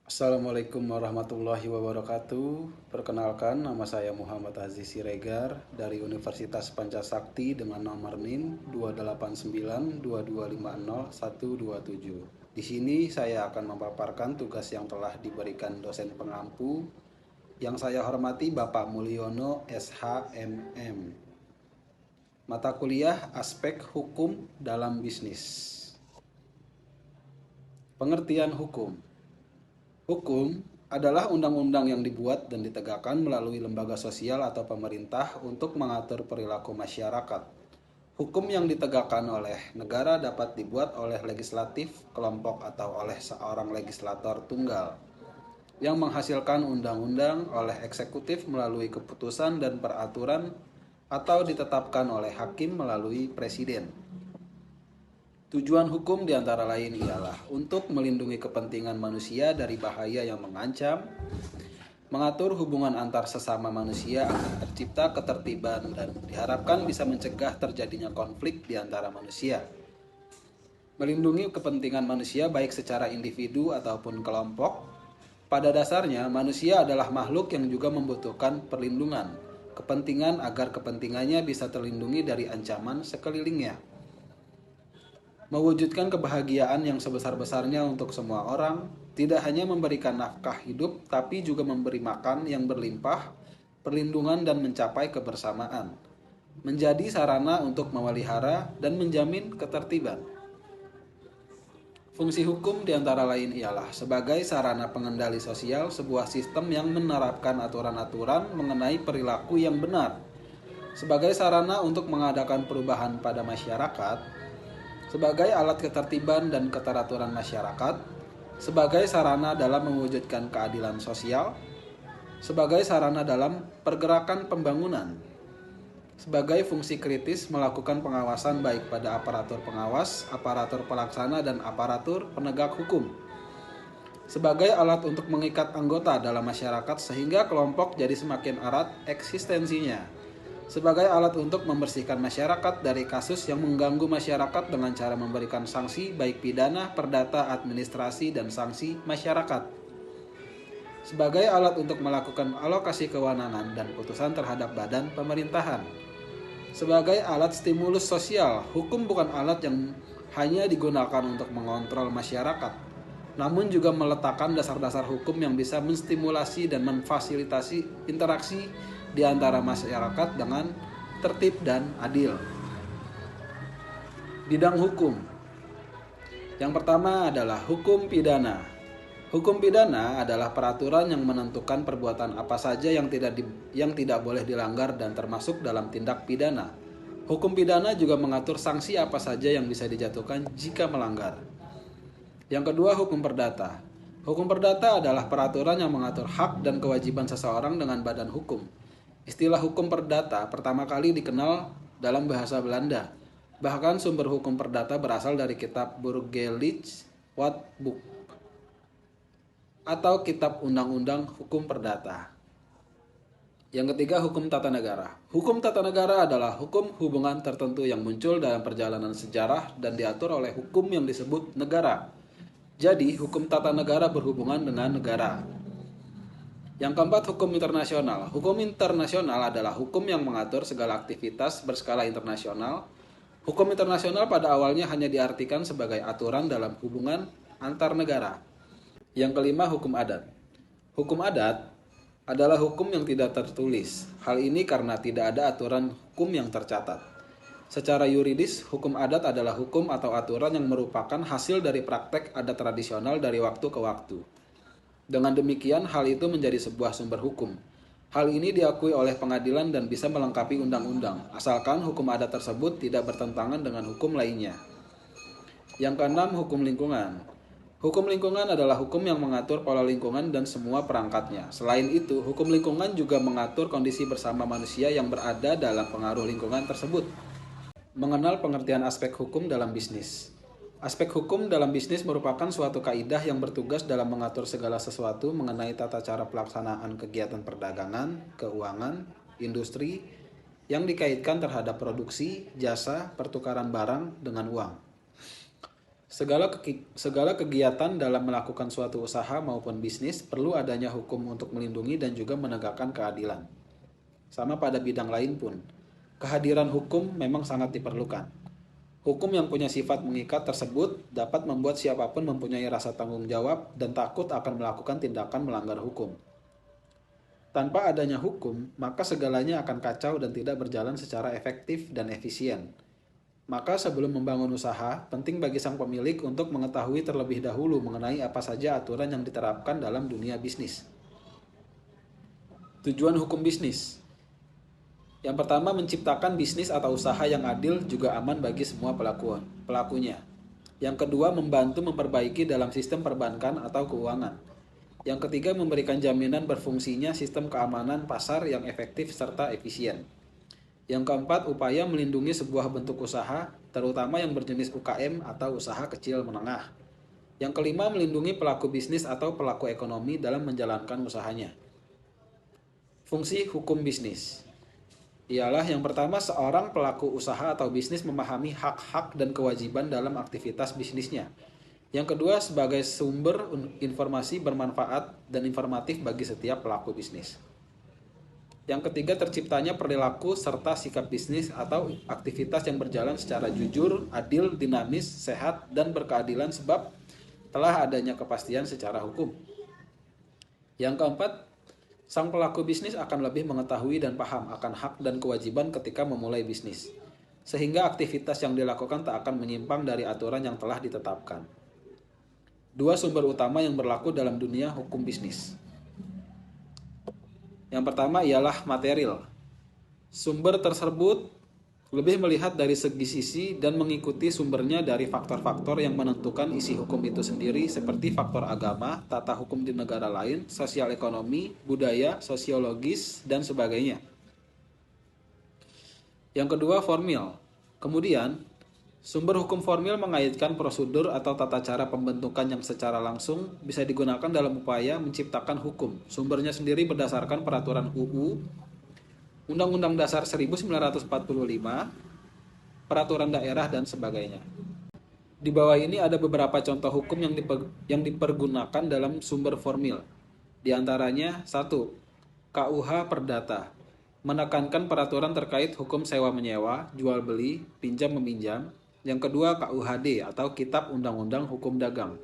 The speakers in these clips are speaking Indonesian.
Assalamualaikum warahmatullahi wabarakatuh. Perkenalkan, nama saya Muhammad Aziz Siregar dari Universitas Pancasakti dengan nomor NIM 2892250 Di sini saya akan memaparkan tugas yang telah diberikan dosen pengampu yang saya hormati Bapak Mulyono SHMM. Mata kuliah Aspek Hukum dalam Bisnis. Pengertian hukum. Hukum adalah undang-undang yang dibuat dan ditegakkan melalui lembaga sosial atau pemerintah untuk mengatur perilaku masyarakat. Hukum yang ditegakkan oleh negara dapat dibuat oleh legislatif, kelompok, atau oleh seorang legislator tunggal yang menghasilkan undang-undang oleh eksekutif melalui keputusan dan peraturan atau ditetapkan oleh hakim melalui presiden. Tujuan hukum diantara lain ialah untuk melindungi kepentingan manusia dari bahaya yang mengancam, mengatur hubungan antar sesama manusia agar tercipta ketertiban dan diharapkan bisa mencegah terjadinya konflik di antara manusia. Melindungi kepentingan manusia baik secara individu ataupun kelompok. Pada dasarnya, manusia adalah makhluk yang juga membutuhkan perlindungan, kepentingan agar kepentingannya bisa terlindungi dari ancaman sekelilingnya. Mewujudkan kebahagiaan yang sebesar-besarnya untuk semua orang, tidak hanya memberikan nafkah hidup, tapi juga memberi makan yang berlimpah, perlindungan dan mencapai kebersamaan. Menjadi sarana untuk memelihara dan menjamin ketertiban. Fungsi hukum diantara lain ialah sebagai sarana pengendali sosial sebuah sistem yang menerapkan aturan-aturan mengenai perilaku yang benar. Sebagai sarana untuk mengadakan perubahan pada masyarakat, sebagai alat ketertiban dan keteraturan masyarakat, sebagai sarana dalam mewujudkan keadilan sosial, sebagai sarana dalam pergerakan pembangunan, sebagai fungsi kritis melakukan pengawasan baik pada aparatur pengawas, aparatur pelaksana, dan aparatur penegak hukum, sebagai alat untuk mengikat anggota dalam masyarakat sehingga kelompok jadi semakin erat eksistensinya, sebagai alat untuk membersihkan masyarakat dari kasus yang mengganggu masyarakat dengan cara memberikan sanksi baik pidana, perdata, administrasi, dan sanksi masyarakat. Sebagai alat untuk melakukan alokasi kewenangan dan putusan terhadap badan pemerintahan. Sebagai alat stimulus sosial, hukum bukan alat yang hanya digunakan untuk mengontrol masyarakat, namun juga meletakkan dasar-dasar hukum yang bisa menstimulasi dan memfasilitasi interaksi di antara masyarakat dengan tertib dan adil. Bidang hukum. Yang pertama adalah hukum pidana. Hukum pidana adalah peraturan yang menentukan perbuatan apa saja yang tidak boleh dilanggar dan termasuk dalam tindak pidana. Hukum pidana juga mengatur sanksi apa saja yang bisa dijatuhkan jika melanggar. Yang kedua, hukum perdata. Hukum perdata adalah peraturan yang mengatur hak dan kewajiban seseorang dengan badan hukum. Istilah hukum perdata pertama kali dikenal dalam bahasa Belanda. Bahkan sumber hukum perdata berasal dari kitab Burgerlijk Wetboek atau kitab undang-undang hukum perdata. Yang ketiga, hukum tata negara. Hukum tata negara adalah hukum hubungan tertentu yang muncul dalam perjalanan sejarah dan diatur oleh hukum yang disebut negara. Jadi, hukum tata negara berhubungan dengan negara. Yang keempat, hukum internasional. Hukum internasional adalah hukum yang mengatur segala aktivitas berskala internasional. Hukum internasional pada awalnya hanya diartikan sebagai aturan dalam hubungan antar negara. Yang kelima, hukum adat. Hukum adat adalah hukum yang tidak tertulis. Hal ini karena tidak ada aturan hukum yang tercatat. Secara yuridis, hukum adat adalah hukum atau aturan yang merupakan hasil dari praktek adat tradisional dari waktu ke waktu. Dengan demikian, hal itu menjadi sebuah sumber hukum. Hal ini diakui oleh pengadilan dan bisa melengkapi undang-undang, asalkan hukum adat tersebut tidak bertentangan dengan hukum lainnya. Yang keenam, hukum lingkungan. Hukum lingkungan adalah hukum yang mengatur pola lingkungan dan semua perangkatnya. Selain itu, hukum lingkungan juga mengatur kondisi bersama manusia yang berada dalam pengaruh lingkungan tersebut. Mengenal pengertian aspek hukum dalam bisnis. Aspek hukum dalam bisnis merupakan suatu kaidah yang bertugas dalam mengatur segala sesuatu mengenai tata cara pelaksanaan kegiatan perdagangan, keuangan, industri yang dikaitkan terhadap produksi, jasa, pertukaran barang dengan uang. Segala kegiatan dalam melakukan suatu usaha maupun bisnis perlu adanya hukum untuk melindungi dan juga menegakkan keadilan. Sama pada bidang lain pun, kehadiran hukum memang sangat diperlukan. Hukum yang punya sifat mengikat tersebut dapat membuat siapapun mempunyai rasa tanggung jawab dan takut akan melakukan tindakan melanggar hukum. Tanpa adanya hukum, maka segalanya akan kacau dan tidak berjalan secara efektif dan efisien. Maka sebelum membangun usaha, penting bagi sang pemilik untuk mengetahui terlebih dahulu mengenai apa saja aturan yang diterapkan dalam dunia bisnis. Tujuan hukum bisnis. Yang pertama, menciptakan bisnis atau usaha yang adil juga aman bagi semua pelakunya. Yang kedua, membantu memperbaiki dalam sistem perbankan atau keuangan. Yang ketiga, memberikan jaminan berfungsinya sistem keamanan pasar yang efektif serta efisien. Yang keempat, upaya melindungi sebuah bentuk usaha, terutama yang berjenis UKM atau usaha kecil menengah. Yang kelima, melindungi pelaku bisnis atau pelaku ekonomi dalam menjalankan usahanya. Fungsi hukum bisnis ialah yang pertama, seorang pelaku usaha atau bisnis memahami hak-hak dan kewajiban dalam aktivitas bisnisnya. Yang kedua, sebagai sumber informasi bermanfaat dan informatif bagi setiap pelaku bisnis. Yang ketiga, terciptanya perilaku serta sikap bisnis atau aktivitas yang berjalan secara jujur, adil, dinamis, sehat, dan berkeadilan sebab telah adanya kepastian secara hukum. Yang keempat, sang pelaku bisnis akan lebih mengetahui dan paham akan hak dan kewajiban ketika memulai bisnis, sehingga aktivitas yang dilakukan tak akan menyimpang dari aturan yang telah ditetapkan. Dua sumber utama yang berlaku dalam dunia hukum bisnis. Yang pertama ialah material. Sumber tersebut lebih melihat dari segi sisi dan mengikuti sumbernya dari faktor-faktor yang menentukan isi hukum itu sendiri seperti faktor agama, tata hukum di negara lain, sosial ekonomi, budaya, sosiologis, dan sebagainya. Yang kedua, formil. Kemudian, sumber hukum formil mengaitkan prosedur atau tata cara pembentukan yang secara langsung bisa digunakan dalam upaya menciptakan hukum. Sumbernya sendiri berdasarkan peraturan UU, Undang-Undang Dasar 1945, peraturan daerah, dan sebagainya. Di bawah ini ada beberapa contoh hukum yang dipergunakan dalam sumber formil. Di antaranya, 1. KUH Perdata, menekankan peraturan terkait hukum sewa-menyewa, jual-beli, pinjam-meminjam. Yang kedua, KUHD atau Kitab Undang-Undang Hukum Dagang,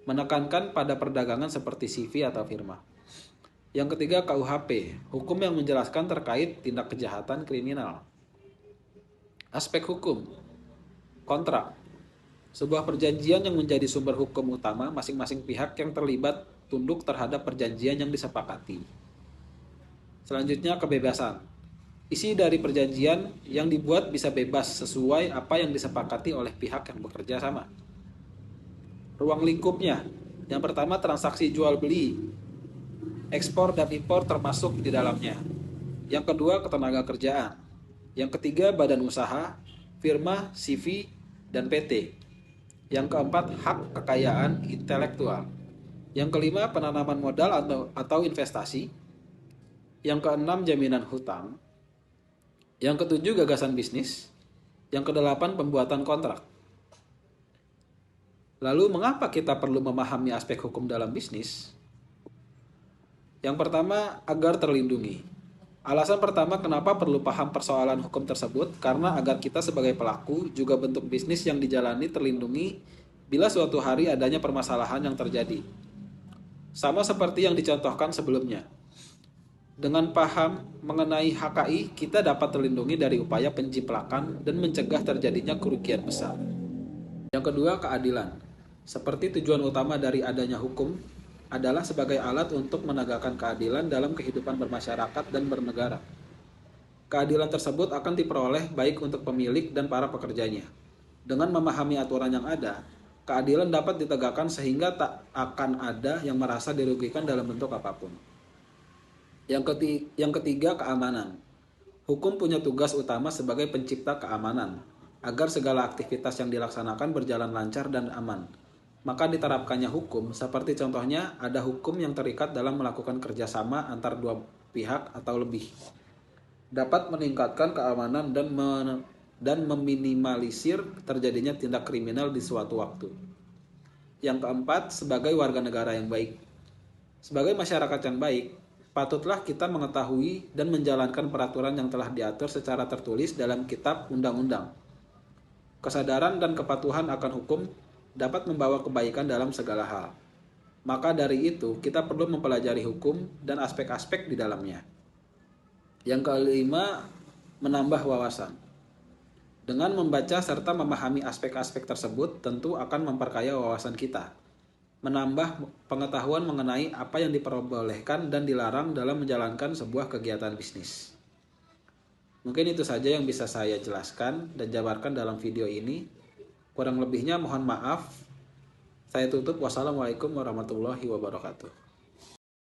menekankan pada perdagangan seperti CV atau firma. Yang ketiga, KUHP, hukum yang menjelaskan terkait tindak kejahatan kriminal. Aspek hukum. Kontrak, sebuah perjanjian yang menjadi sumber hukum utama masing-masing pihak yang terlibat tunduk terhadap perjanjian yang disepakati. Selanjutnya, kebebasan. Isi dari perjanjian yang dibuat bisa bebas sesuai apa yang disepakati oleh pihak yang bekerja sama. Ruang lingkupnya. Yang pertama, transaksi jual beli, ekspor dan impor termasuk di dalamnya. Yang kedua, ketenaga kerjaan. Yang ketiga, badan usaha, firma, CV, dan PT. Yang keempat, hak kekayaan intelektual. Yang kelima, penanaman modal atau investasi. Yang keenam, jaminan hutang. Yang ketujuh, gagasan bisnis. Yang kedelapan, pembuatan kontrak. Lalu, mengapa kita perlu memahami aspek hukum dalam bisnis? Yang pertama, agar terlindungi. Alasan pertama kenapa perlu paham persoalan hukum tersebut, karena agar kita sebagai pelaku, juga bentuk bisnis yang dijalani terlindungi bila suatu hari adanya permasalahan yang terjadi. Sama seperti yang dicontohkan sebelumnya. Dengan paham mengenai HKI, kita dapat terlindungi dari upaya penjiplakan dan mencegah terjadinya kerugian besar. Yang kedua, keadilan. Seperti tujuan utama dari adanya hukum adalah sebagai alat untuk menegakkan keadilan dalam kehidupan bermasyarakat dan bernegara. Keadilan tersebut akan diperoleh baik untuk pemilik dan para pekerjanya. Dengan memahami aturan yang ada, keadilan dapat ditegakkan sehingga tak akan ada yang merasa dirugikan dalam bentuk apapun. Yang ketiga, keamanan. Hukum punya tugas utama sebagai pencipta keamanan, agar segala aktivitas yang dilaksanakan berjalan lancar dan aman. Maka diterapkannya hukum, seperti contohnya ada hukum yang terikat dalam melakukan kerjasama antar dua pihak atau lebih. Dapat meningkatkan keamanan dan dan meminimalisir terjadinya tindak kriminal di suatu waktu. Yang keempat, sebagai warga negara yang baik. Sebagai masyarakat yang baik, patutlah kita mengetahui dan menjalankan peraturan yang telah diatur secara tertulis dalam kitab undang-undang. Kesadaran dan kepatuhan akan hukum dapat membawa kebaikan dalam segala hal. Maka dari itu, kita perlu mempelajari hukum dan aspek-aspek di dalamnya. Yang kelima, menambah wawasan. Dengan membaca serta memahami aspek-aspek tersebut, tentu akan memperkaya wawasan kita. Menambah pengetahuan mengenai apa yang diperbolehkan dan dilarang dalam menjalankan sebuah kegiatan bisnis. Mungkin itu saja yang bisa saya jelaskan dan jabarkan dalam video ini. Kurang lebihnya mohon maaf. Saya tutup. Wassalamualaikum warahmatullahi wabarakatuh.